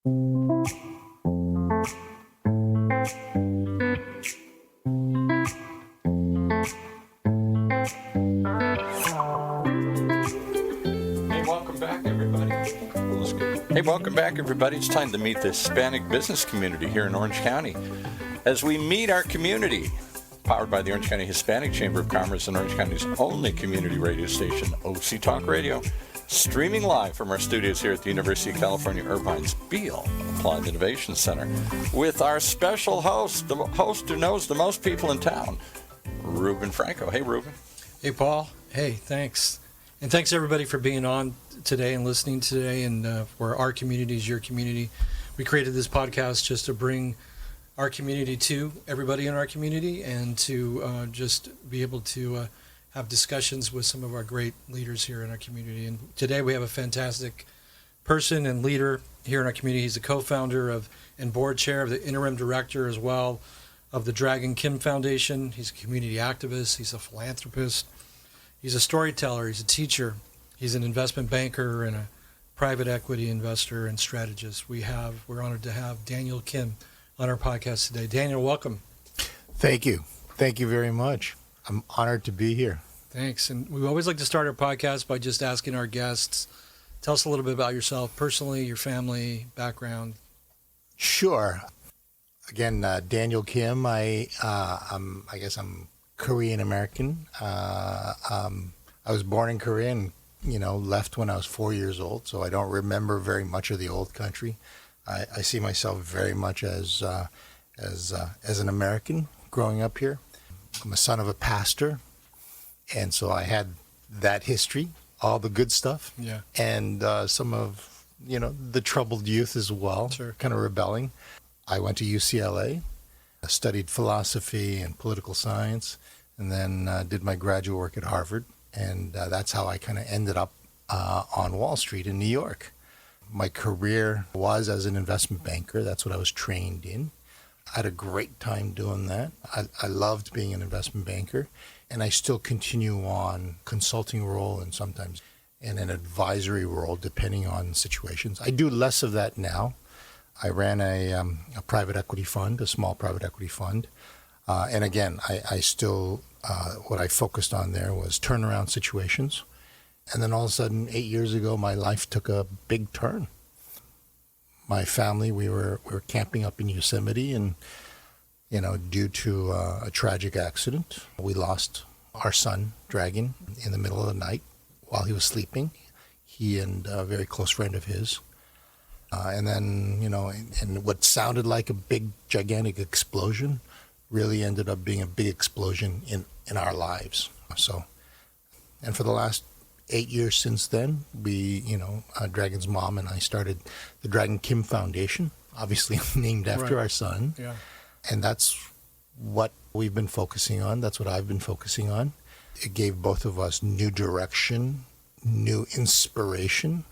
Hey, welcome back, everybody. It's time to meet the Hispanic business community here in Orange County. As we meet our community, powered by the Orange County Hispanic Chamber of Commerce and Orange County's only community radio station, OC Talk Radio, streaming live from our studios here at the University of California, Irvine's Beale Applied Innovation Center, with our special host, the host who knows the most people in town, Ruben Franco. Hey, Ruben. Hey, Paul. Hey, thanks. And thanks, everybody, for being on today and listening today. And for our community is your community. We created this podcast just to bring our community to everybody in our community and to just be able to have discussions with some of our great leaders here in our community. And today we have a fantastic person and leader here in our community. He's the co-founder of and board chair of the interim director as well of the Dragon Kim Foundation. He's a community activist. He's a philanthropist. He's a storyteller. He's a teacher. He's an investment banker and a private equity investor and strategist. We're honored to have Daniel Kim on our podcast today. Daniel, welcome. Thank you. Thank you very much. I'm honored to be here. Thanks. And we always like to start our podcast by just asking our guests, tell us a little bit about yourself personally, your family, background. Sure. Again, Daniel Kim. I guess I'm Korean American. I was born in Korea and left when I was 4 years old, so I don't remember very much of the old country. I see myself very much as an American growing up here. I'm a son of a pastor, and so I had that history, all the good stuff, yeah, and some of the troubled youth as well, sure, kind of rebelling. I went to UCLA, studied philosophy and political science, and then did my graduate work at Harvard, and that's how I kind of ended up on Wall Street in New York. My career was as an investment banker. That's what I was trained in. I had a great time doing that. I loved being an investment banker, and I still continue on consulting role and sometimes in an advisory role depending on situations. I do less of that now. I ran a private equity fund, a small private equity fund. And again, I still, what I focused on there was turnaround situations. And then all of a sudden, 8 years ago, my life took a big turn. My family, we were camping up in Yosemite, and due to a tragic accident, we lost our son, Dragon, in the middle of the night while he was sleeping. He and a very close friend of his. And then, and what sounded like a big, gigantic explosion really ended up being a big explosion in our lives. So, and for the last 8 years since then, we, Dragon's mom and I started the Dragon Kim Foundation, obviously named after our son. Yeah. And that's what we've been focusing on. That's what I've been focusing on. It gave both of us new direction, new inspiration,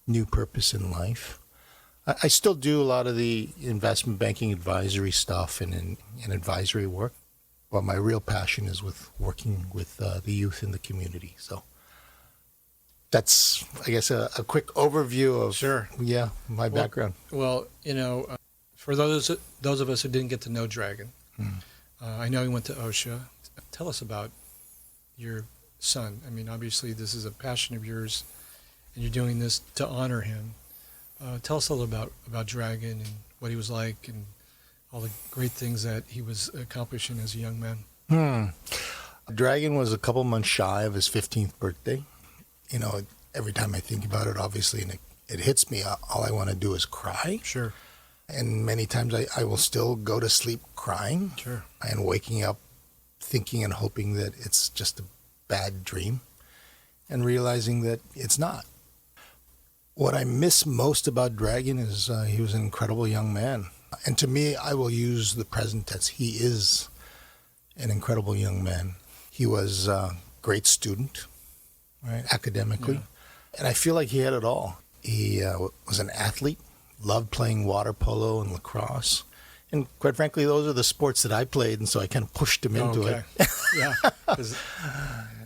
new purpose in life. I still do a lot of the investment banking advisory stuff and advisory work, but my real passion is with working with the youth in the community. So that's, I guess, a quick overview of my background. Well, for those of us who didn't get to know Dragon, I know he went to OSHA. Tell us about your son. I mean, obviously this is a passion of yours, and you're doing this to honor him. Tell us a little about Dragon and what he was like and all the great things that he was accomplishing as a young man. Dragon was a couple months shy of his 15th birthday. Every time I think about it, obviously, and it hits me, all I want to do is cry. Sure. And many times I will still go to sleep crying. Sure. And waking up thinking and hoping that it's just a bad dream and realizing that it's not. What I miss most about Dragon is he was an incredible young man. And to me, I will use the present tense. He is an incredible young man. He was a great student, right, academically. Yeah. And I feel like he had it all. He was an athlete, loved playing water polo and lacrosse. And quite frankly, those are the sports that I played, and so I kind of pushed him into it. Yeah, because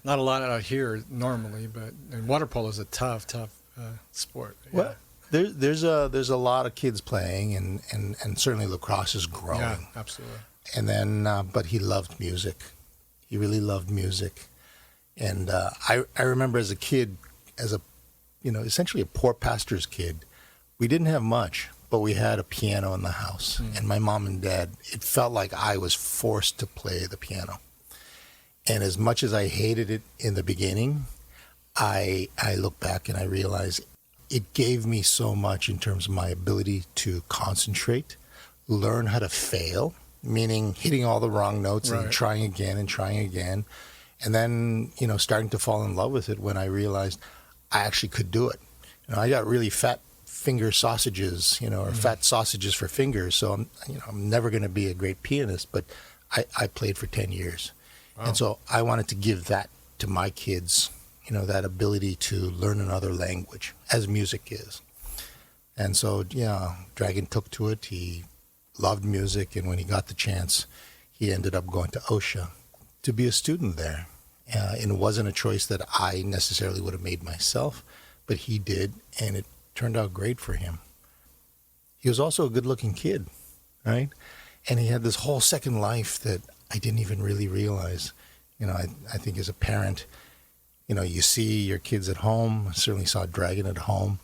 not a lot out here normally, but water polo is a tough sport. Yeah. there's a lot of kids playing, and certainly lacrosse is growing. Yeah, absolutely. And then, but he loved music. He really loved music. And I remember as a kid, essentially a poor pastor's kid, we didn't have much, but we had a piano in the house. And my mom and dad, it felt like I was forced to play the piano. And as much as I hated it in the beginning, I look back and I realize it gave me so much in terms of my ability to concentrate, learn how to fail, meaning hitting all the wrong notes and trying again and trying again. And then, starting to fall in love with it when I realized I actually could do it. I got really fat finger sausages, or fat sausages for fingers. So I'm never going to be a great pianist, but I played for 10 years. Wow. And so I wanted to give that to my kids, that ability to learn another language, as music is. And so, Dragon took to it. He loved music, and when he got the chance, he ended up going to OSHA to be a student there. And it wasn't a choice that I necessarily would have made myself, but he did, and it turned out great for him. He was also a good-looking kid, right? And he had this whole second life that I didn't even really realize. I think as a parent, you see your kids at home. I certainly saw Dragon at home.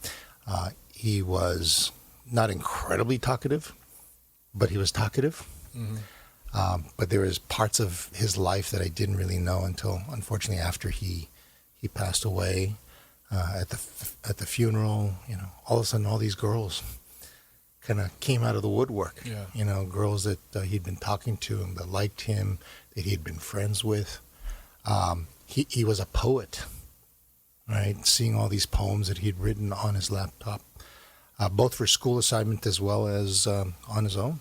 He was not incredibly talkative, but he was talkative. Mm-hmm. But there was parts of his life that I didn't really know until, unfortunately, after he passed away. At the funeral, all of a sudden, all these girls kind of came out of the woodwork. Yeah. Girls that he'd been talking to and that liked him, that he'd been friends with. He was a poet, right? Seeing all these poems that he'd written on his laptop, both for school assignment as well as on his own.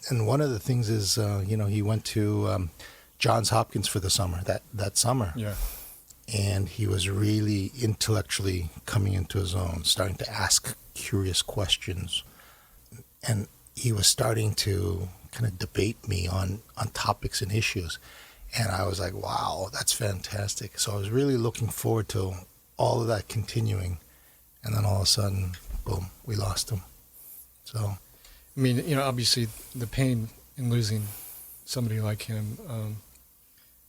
And one of the things is, he went to Johns Hopkins for the summer, that summer. Yeah. And he was really intellectually coming into his own, starting to ask curious questions. And he was starting to kind of debate me on topics and issues. And I was like, wow, that's fantastic. So I was really looking forward to all of that continuing. And then all of a sudden, boom, we lost him. So, I mean, obviously the pain in losing somebody like him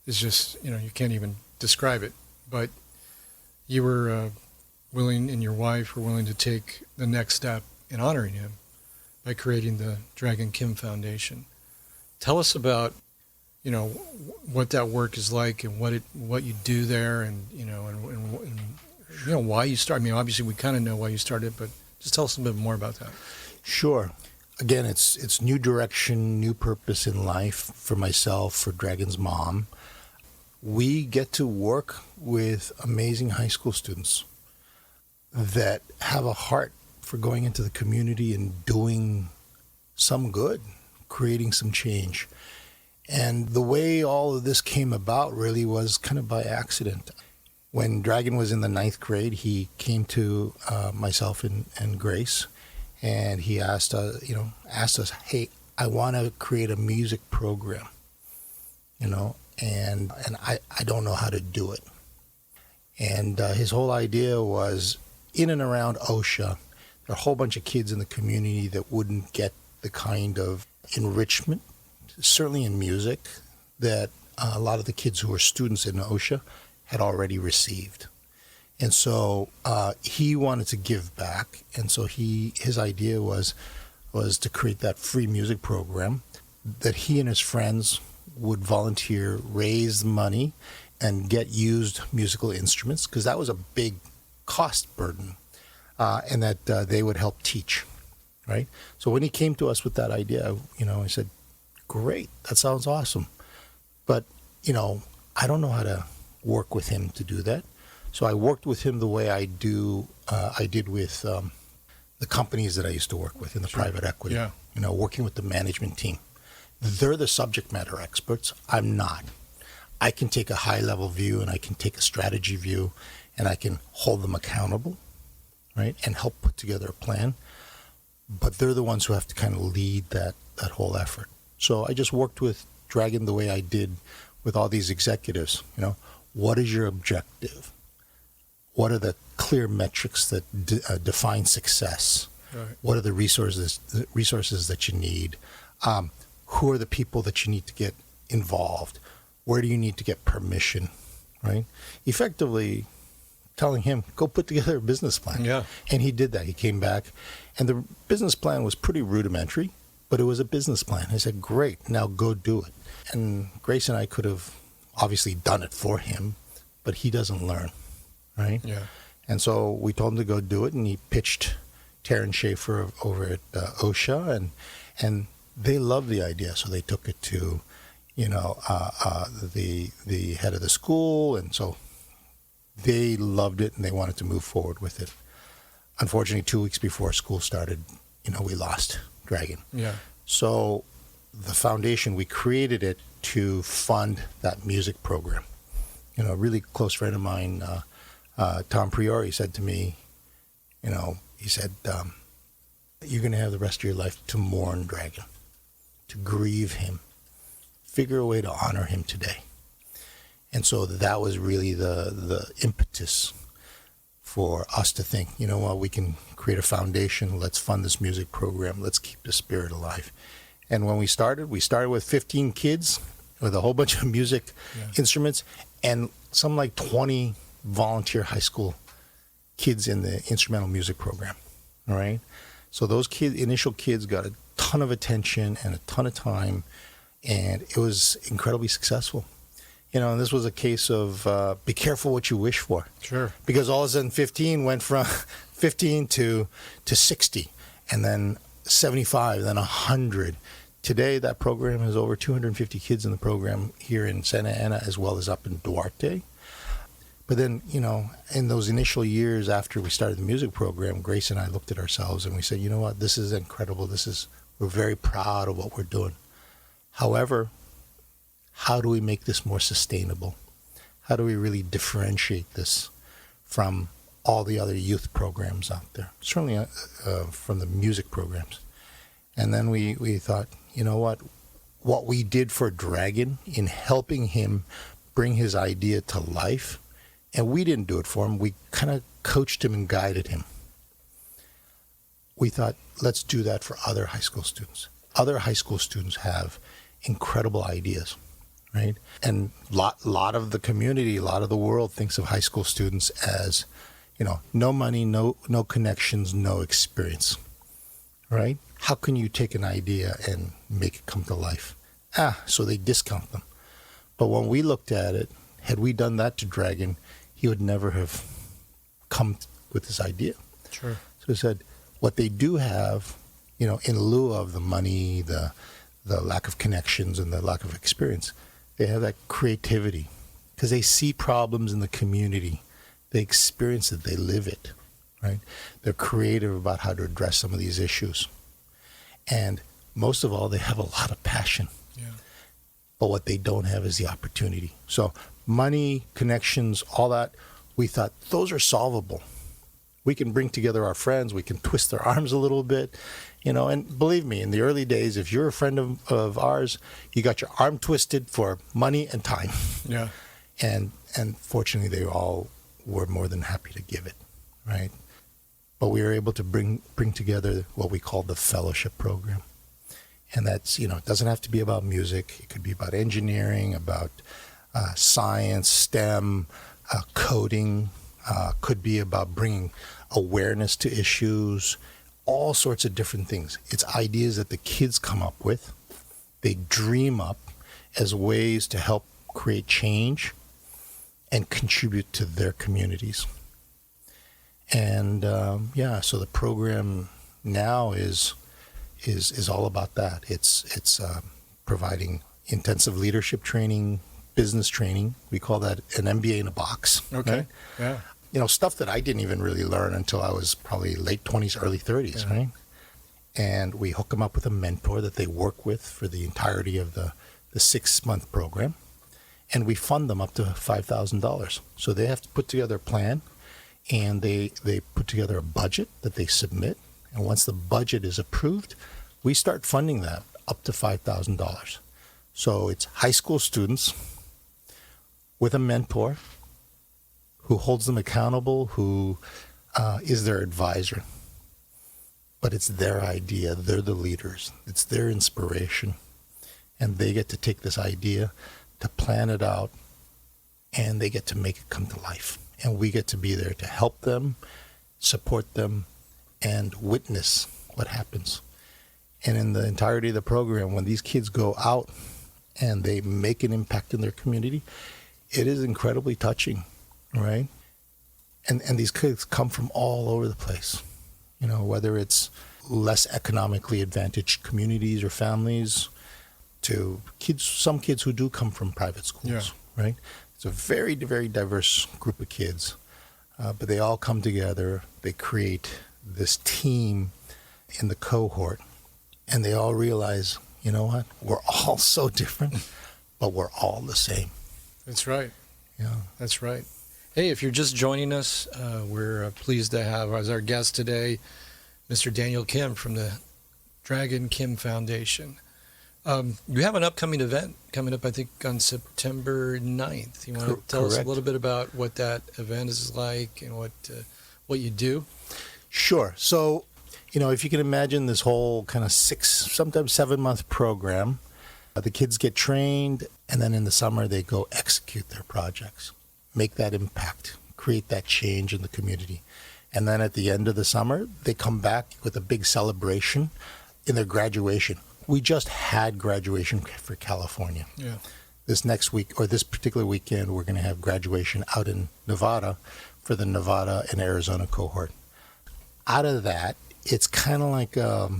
is just, you can't even describe it. But you were willing, and your wife were willing to take the next step in honoring him by creating the Dragon Kim Foundation. Tell us about, what that work is like and what you do there, and why you started. I mean, obviously we kind of know why you started, but just tell us a bit more about that. Sure. Again, it's new direction, new purpose in life for myself, for Dragon's mom. We get to work with amazing high school students that have a heart for going into the community and doing some good, creating some change. And the way all of this came about really was kind of by accident. When Dragon was in the 9th grade, he came to myself and Grace, and he asked us, hey, I want to create a music program, and I don't know how to do it. And his whole idea was, in and around OSHA, there are a whole bunch of kids in the community that wouldn't get the kind of enrichment, certainly in music, that a lot of the kids who were students in OSHA had already received. And so he wanted to give back, and so his idea was to create that free music program that he and his friends would volunteer, raise money, and get used musical instruments, because that was a big cost burden, and that they would help teach, right? So when he came to us with that idea, I said, great, that sounds awesome. But, I don't know how to work with him to do that. So I worked with him the way I did with the companies that I used to work with in the private equity, working with the management team. They're the subject matter experts. I'm not. I can take a high-level view, and I can take a strategy view, and I can hold them accountable, right, and help put together a plan. But they're the ones who have to kind of lead that whole effort. So I just worked with Dragon the way I did with all these executives. What is your objective? What are the clear metrics that define success. Right. What are the resources that you need? Who are the people that you need to get involved? Where do you need to get permission? Right? Effectively telling him, go put together a business plan. Yeah. And he did that. He came back, and the business plan was pretty rudimentary, but it was a business plan. I said, great, now go do it. And Grace and I could have obviously done it for him, but he doesn't learn, right? Yeah. And so we told him to go do it, and he pitched Taryn Schaefer over at OSHA, and they loved the idea. So they took it to, the head of the school, and so they loved it, and they wanted to move forward with it. Unfortunately, 2 weeks before school started, we lost Dragon. Yeah. So the foundation, we created it to fund that music program. A really close friend of mine, Tom Priori, said to me, he said, you're going to have the rest of your life to mourn Dragon, to grieve him, figure a way to honor him today. And so that was really the impetus for us to think, we can create a foundation, let's fund this music program, let's keep the spirit alive. And when we started with 15 kids with a whole bunch of music instruments and some like 20 volunteer high school kids in the instrumental music program. All right. So those initial kids got a ton of attention and a ton of time, and it was incredibly successful. And this was a case of be careful what you wish for. Sure. Because all of a sudden 15 went from 15 to 60, and then 75, then 100. Today, that program has over 250 kids in the program here in Santa Ana, as well as up in Duarte. But then, in those initial years after we started the music program, Grace and I looked at ourselves and we said, you know what, this is incredible. We're very proud of what we're doing. However, how do we make this more sustainable? How do we really differentiate this from all the other youth programs out there? Certainly from the music programs. And then we thought, you know what we did for Dragon in helping him bring his idea to life, and we didn't do it for him, we kind of coached him and guided him. We thought, let's do that for other high school students. Other high school students have incredible ideas, right? And lot of the community, a lot of the world thinks of high school students as, no money, no connections, no experience, right? How can you take an idea and make it come to life? So they discount them. But when we looked at it, had we done that to Dragon, he would never have come with this idea. Sure. So we said, what they do have, in lieu of the money, the lack of connections and the lack of experience, they have that creativity because they see problems in the community. They experience it. They live it, right? They're creative about how to address some of these issues. And most of all, they have a lot of passion. Yeah. But what they don't have is the opportunity. So money, connections, all that, we thought those are solvable. We can bring together our friends. We can twist their arms a little bit, and believe me, in the early days, if you're a friend of ours, you got your arm twisted for money and time. Yeah. And fortunately, they all were more than happy to give it, right? But we were able to bring together what we call the fellowship program. And that's, it doesn't have to be about music. It could be about engineering, about science, STEM, coding, could be about bringing awareness to issues, all sorts of different things. It's ideas that the kids come up with. They dream up as ways to help create change and contribute to their communities. And so the program now is all about that. It's providing intensive leadership training, business training. We call that an MBA in a box. Okay. Right? Yeah. Stuff that I didn't even really learn until I was probably late 20s, early 30s, right? And we hook them up with a mentor that they work with for the entirety of the 6-month program. And we fund them up to $5,000. So they have to put together a plan, and they put together a budget that they submit. And once the budget is approved, we start funding that up to $5,000. So it's high school students with a mentor who holds them accountable, who is their advisor. But it's their idea. They're the leaders. It's their inspiration. And they get to take this idea, to plan it out, and they get to make it come to life. And we get to be there to help them, support them, and witness what happens. And in the entirety of the program, when these kids go out and they make an impact in their community, it is incredibly touching, right? And these kids come from all over the place. You know, whether it's less economically advantaged communities or families, to kids, some kids who do come from private schools, right? It's a very, very diverse group of kids, but they all come together. They create this team in the cohort, and they all realize, you know what? We're all so different, but we're all the same. That's right. Yeah, That's right. Hey, if you're just joining us, we're pleased to have as our guest today, Mr. Daniel Kim from the Dragon Kim Foundation. You have an upcoming event coming up, I think, on September 9th. You want to tell us a little bit about what that event is like and what you do? Sure. So, you know, if you can imagine this whole kind of 6, sometimes 7-month program, the kids get trained, and then in the summer they go execute their projects, make that impact, create that change in the community. And then at the end of the summer, they come back with a big celebration in their graduation. We just had graduation for California. Yeah. This next week, or this particular weekend, we're going to have graduation out in Nevada for the Nevada and Arizona cohort. Out of that, it's kind of like a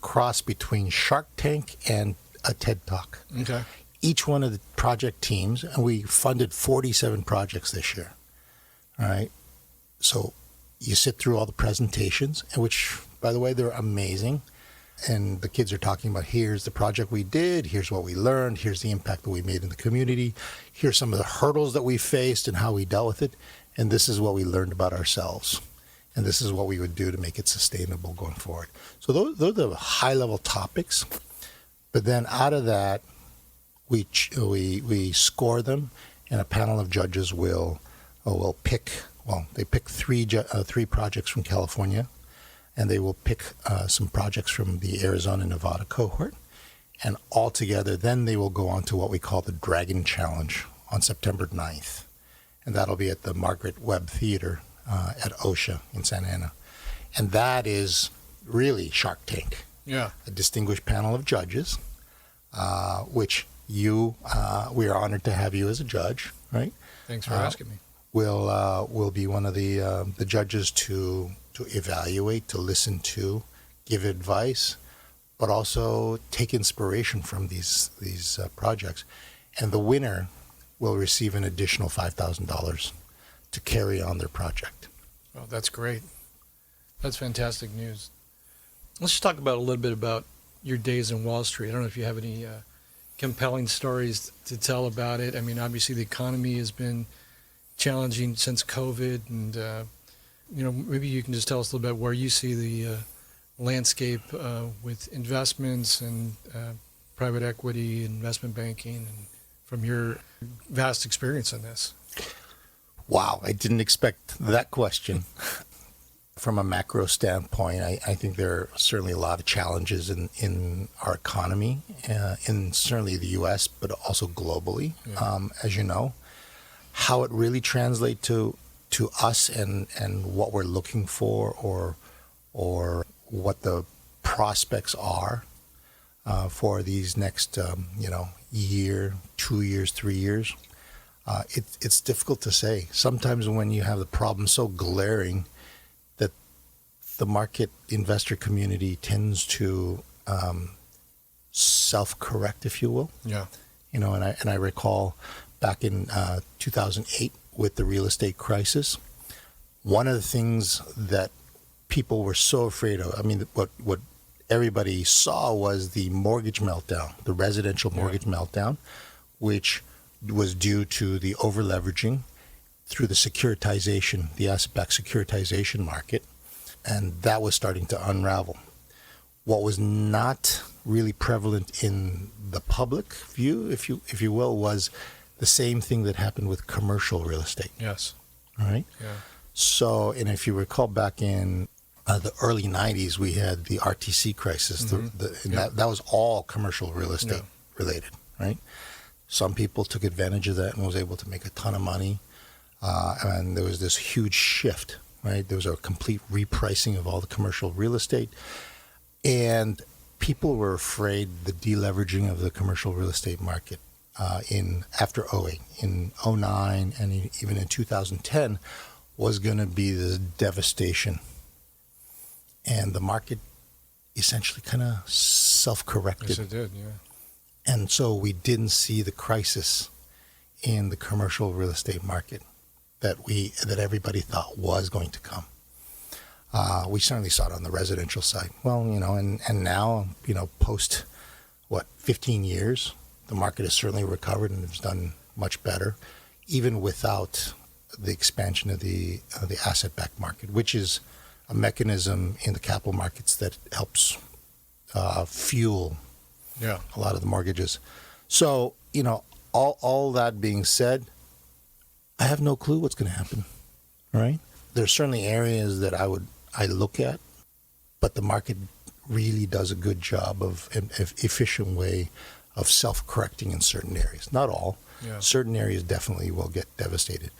cross between Shark Tank and a TED Talk. Okay. Each one of the project teams, and we funded 47 projects this year. All right. So you sit through all the presentations, and which, by the way, they're amazing. And the kids are talking about, here's the project we did, here's what we learned, here's the impact that we made in the community, here's some of the hurdles that we faced and how we dealt with it, and this is what we learned about ourselves. And this is what we would do to make it sustainable going forward. So those are the high-level topics. But then out of that, we score them, and a panel of judges will pick. Well, they pick three projects from California, and they will pick some projects from the Arizona and Nevada cohort, and all together, then they will go on to what we call the Dragon Challenge on September 9th, and that'll be at the Margaret Webb Theater at OSHA in Santa Ana, and that is really Shark Tank. Yeah. A distinguished panel of judges, which we are honored to have you as a judge, right? Thanks for asking me. Will be one of the judges to evaluate, to listen to, give advice, but also take inspiration from these projects. And the winner will receive an additional $5,000 to carry on their project. Oh, that's great. That's fantastic news. Let's just talk about a little bit about your days in Wall Street. I don't know if you have any compelling stories to tell about it. I mean, obviously the economy has been challenging since COVID, and maybe you can just tell us a little bit where you see the landscape with investments and private equity, investment banking, and from your vast experience in this. Wow, I didn't expect that question. From a macro standpoint, I think there are certainly a lot of challenges in our economy, in certainly the U.S., but also globally, as you know. How it really translates to us and what we're looking for, or what the prospects are for these next year, 2 years, 3 years. It's difficult to say. Sometimes when you have the problem so glaring that the market investor community tends to self-correct, if you will. Yeah. And I recall back in 2008 with the real estate crisis, one of the things that people were so afraid of, I mean, what everybody saw was the mortgage meltdown, the residential mortgage meltdown, which was due to the over-leveraging through the securitization, the asset-backed securitization market, and that was starting to unravel. What was not really prevalent in the public view, if you will, was the same thing that happened with commercial real estate. Yes. All right. Yeah. So, and if you recall back in the early 90s, we had the RTC crisis. And that was all commercial real estate related, right? Some people took advantage of that and was able to make a ton of money. And there was this huge shift, right? There was a complete repricing of all the commercial real estate. And people were afraid the deleveraging of the commercial real estate market after '08, in '09, and even in 2010 was going to be this devastation. And the market essentially kind of self-corrected. Yes, it did, yeah. And so we didn't see the crisis in the commercial real estate market that everybody thought was going to come. We certainly saw it on the residential side. Well, and now, post 15 years, the market has certainly recovered and has done much better, even without the expansion of the asset-backed market, which is a mechanism in the capital markets that helps fuel a lot of the mortgages. So, all that being said, I have no clue what's going to happen, right? There's certainly areas that I look at, but the market really does a good job of an efficient way of self-correcting in certain areas. Not all. Yeah. Certain areas definitely will get devastated.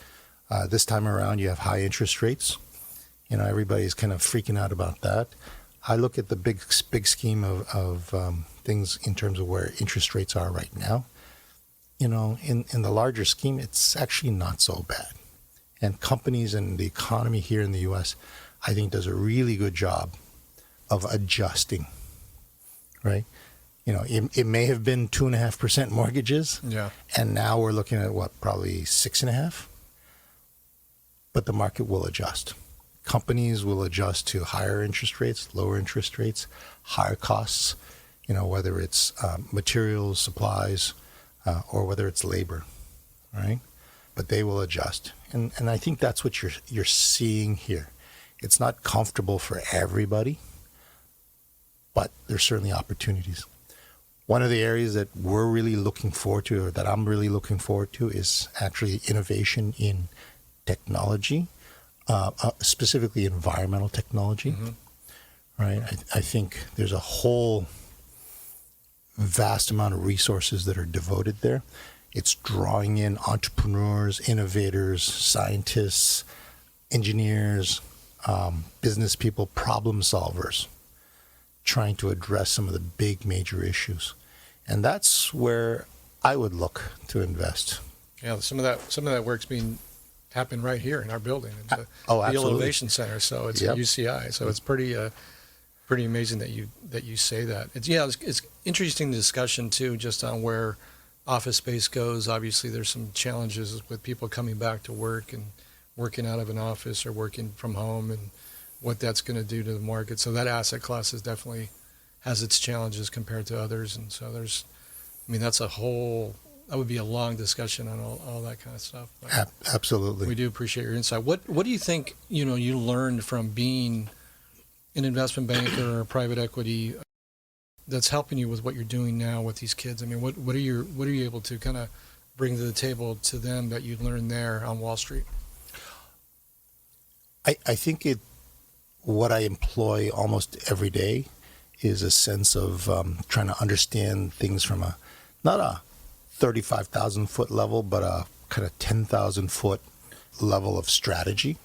This time around, you have high interest rates. Everybody's kind of freaking out about that. I look at the big scheme of things in terms of where interest rates are right now. In the larger scheme, it's actually not so bad. And companies and the economy here in the U.S., I think, does a really good job of adjusting, right? It may have been 2.5% mortgages, and now we're looking at probably 6.5%. But the market will adjust. Companies will adjust to higher interest rates, lower interest rates, higher costs, whether it's materials, supplies, or whether it's labor, right? But they will adjust. And I think that's what you're seeing here. It's not comfortable for everybody, but there's certainly opportunities. One of the areas that we're really looking forward to, or that I'm really looking forward to, is actually innovation in technology, specifically environmental technology, right? I think there's a whole vast amount of resources that are devoted there. It's drawing in entrepreneurs, innovators, scientists, engineers, business people, problem solvers, trying to address some of the big major issues. And that's where I would look to invest. Yeah, some of that work's being happened right here in our building, at the absolutely. Innovation Center. So it's at UCI. So it's pretty amazing that you say that. It's interesting discussion too, just on where office space goes. Obviously, there's some challenges with people coming back to work and working out of an office or working from home, and what that's going to do to the market. So that asset class is definitely has its challenges compared to others. And so that would be a long discussion on all that kind of stuff. But absolutely. we do appreciate your insight. What do you think, you learned from being an investment banker or private equity that's helping you with what you're doing now with these kids? I mean, what are you able to kind of bring to the table to them that you learned there on Wall Street? I think what I employ almost every day is a sense of trying to understand things from not a 35,000 foot level, but a kind of 10,000 foot level of strategy,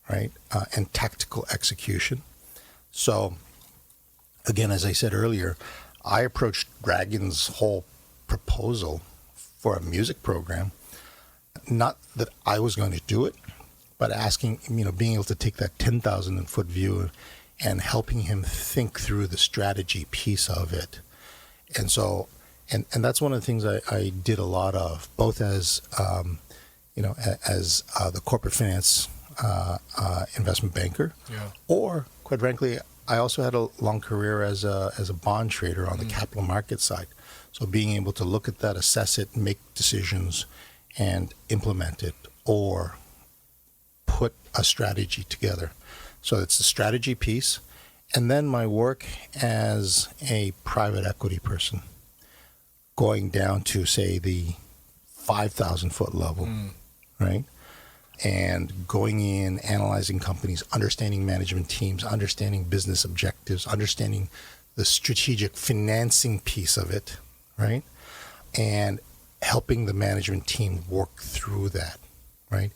right? And tactical execution. So again, as I said earlier, I approached Dragon's whole proposal for a music program, not that I was going to do it, but asking, being able to take that 10,000 foot view and helping him think through the strategy piece of it. And so, and that's one of the things I did a lot of, both as, as the corporate finance investment banker, or quite frankly, I also had a long career as a bond trader on the capital market side. So being able to look at that, assess it, make decisions, and implement it, or put a strategy together. So it's the strategy piece. And then my work as a private equity person, going down to, say, the 5,000 foot level, right? and going in, analyzing companies, understanding management teams, understanding business objectives, understanding the strategic financing piece of it, right? And helping the management team work through that, right?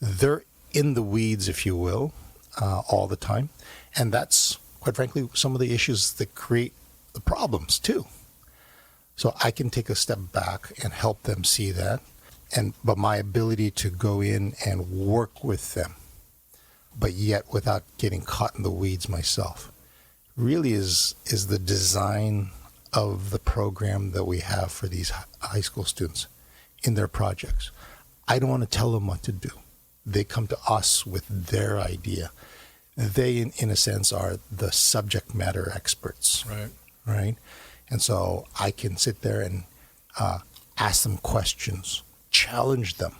They're in the weeds, if you will, all the time. And that's, quite frankly, some of the issues that create the problems too. So I can take a step back and help them see that. But my ability to go in and work with them, but yet without getting caught in the weeds myself, really is the design of the program that we have for these high school students in their projects. I don't want to tell them what to do. They come to us with their idea. They, in a sense, are the subject matter experts. Right? And so I can sit there and ask them questions, challenge them,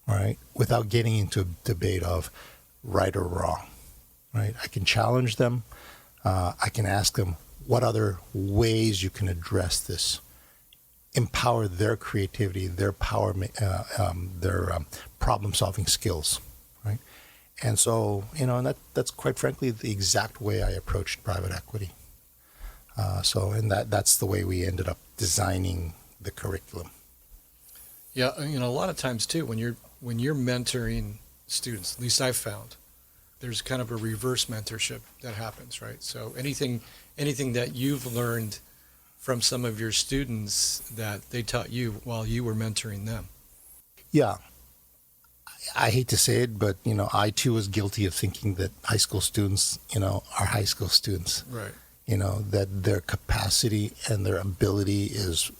right? Without getting into a debate of right or wrong, right? I can challenge them. I can ask them what other ways you can address this. Empower their creativity, their power, their problem-solving skills, right? And so, and that's quite frankly the exact way I approached private equity. And that's the way we ended up designing the curriculum. Yeah, a lot of times too, when you're mentoring students, at least I've found, there's kind of a reverse mentorship that happens, right? So anything that you've learned from some of your students that they taught you while you were mentoring them. Yeah. I hate to say it, but, I too was guilty of thinking that high school students, are high school students. Right. That their capacity and their ability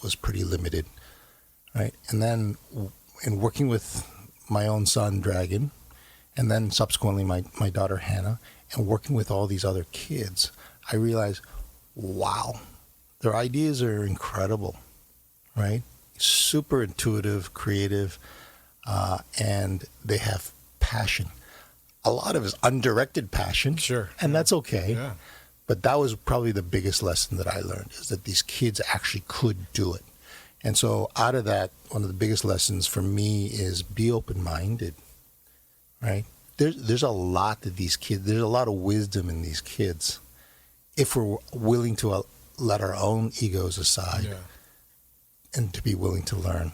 was pretty limited, right? And then in working with my own son, Dragon, and then subsequently my daughter, Hannah, and working with all these other kids, I realized, wow, their ideas are incredible, right? Super intuitive, creative, and they have passion. A lot of it is undirected passion. Sure. And that's okay. Yeah. But that was probably the biggest lesson that I learned, is that these kids actually could do it. And so out of that, one of the biggest lessons for me is be open-minded, right? There's a lot that these kids, there's a lot of wisdom in these kids if we're willing to let our own egos aside and to be willing to learn,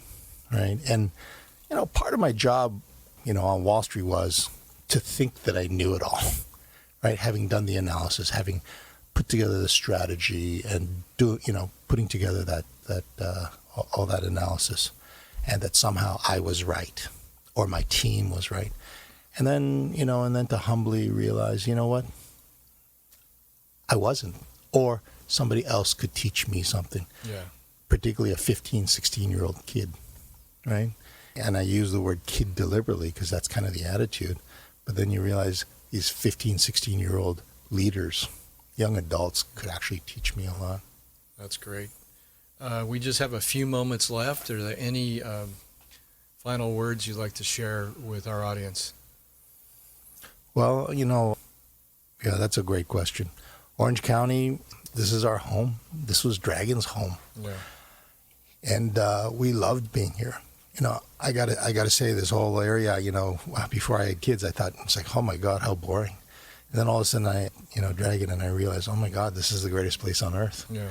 right? And, part of my job, on Wall Street was to think that I knew it all, right? Having done the analysis, having put together the strategy and putting together that all that analysis, and that somehow I was right or my team was right. And then, to humbly realize, what? I wasn't, or somebody else could teach me something. Yeah. Particularly a 15, 16-year-old kid, right? And I use the word kid deliberately because that's kind of the attitude. But then you realize these 15, 16-year-old leaders, young adults, could actually teach me a lot. That's great. We just have a few moments left. Are there any final words you'd like to share with our audience? Well, that's a great question. Orange County, this is our home. This was Dragon's home. Yeah. And we loved being here. I gotta say, this whole area, before I had kids, I thought, it's like, oh my God, how boring. And then all of a sudden Dragon and I realized, oh my God, this is the greatest place on earth. Yeah.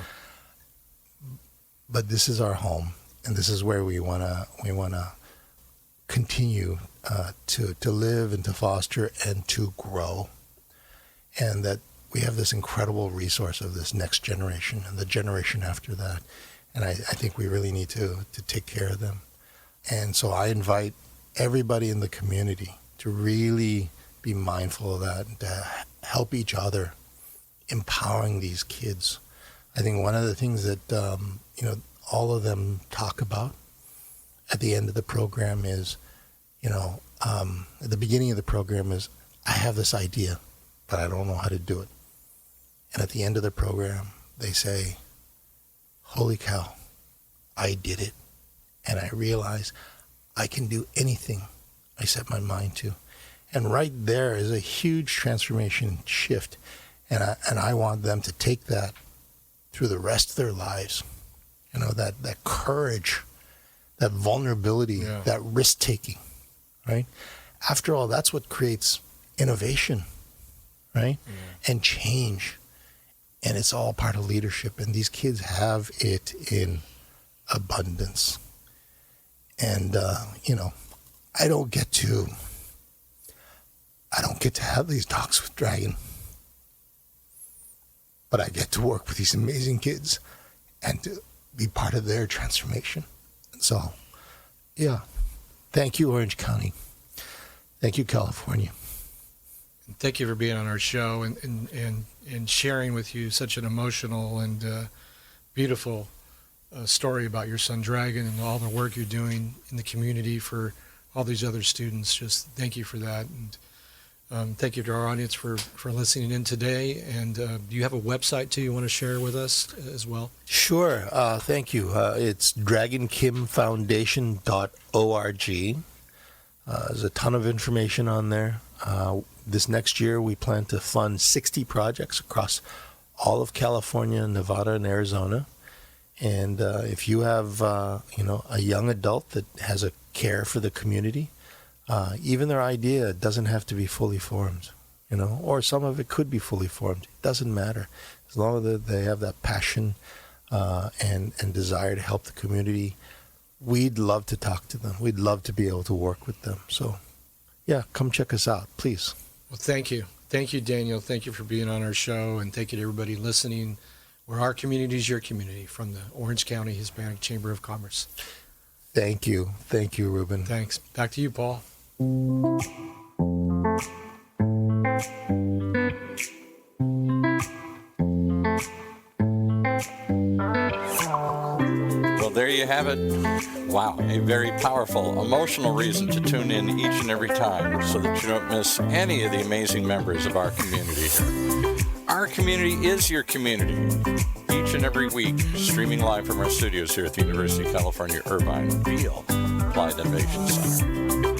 But this is our home, and this is where we wanna continue to live and to foster and to grow. And that we have this incredible resource of this next generation and the generation after that. And I think we really need to take care of them. And so I invite everybody in the community to really be mindful of that and to help each other, empowering these kids. I think one of the things that, all of them talk about at the end of the program is, at the beginning of the program is, I have this idea, but I don't know how to do it. And at the end of the program, they say, holy cow, I did it. And I realize I can do anything I set my mind to. And right there is a huge transformation shift. And I want them to take that through the rest of their lives. That courage, that vulnerability, that risk-taking, right? After all, that's what creates innovation, right? And change. And it's all part of leadership. And these kids have it in abundance. And, I don't get to have these talks with Dragon, but I get to work with these amazing kids and to be part of their transformation. So, yeah, thank you, Orange County. Thank you, California. Thank you for being on our show and sharing with you such an emotional and beautiful story about your son Dragon and all the work you're doing in the community for all these other students. Just thank you for that. And thank you to our audience for listening in today. And do you have a website too you want to share with us as well? Sure. Thank you. It's dragonkimfoundation.org. There's a ton of information on there. This next year, we plan to fund 60 projects across all of California, Nevada, and Arizona. And if you have, a young adult that has a care for the community, even their idea doesn't have to be fully formed, or some of it could be fully formed. It doesn't matter. As long as they have that passion and desire to help the community, we'd love to talk to them. We'd love to be able to work with them. So, yeah, come check us out, please. Well, thank you. Thank you, Daniel. Thank you for being on our show, and thank you to everybody listening. Where our community is your community, from the Orange County Hispanic Chamber of Commerce. Thank you. Thank you, Ruben. Thanks. Back to you, Paul. Well, there you have it. Wow, a very powerful, emotional reason to tune in each and every time so that you don't miss any of the amazing members of our community here. Our community is your community. Each and every week, streaming live from our studios here at the University of California, Irvine Field Applied Innovation Center.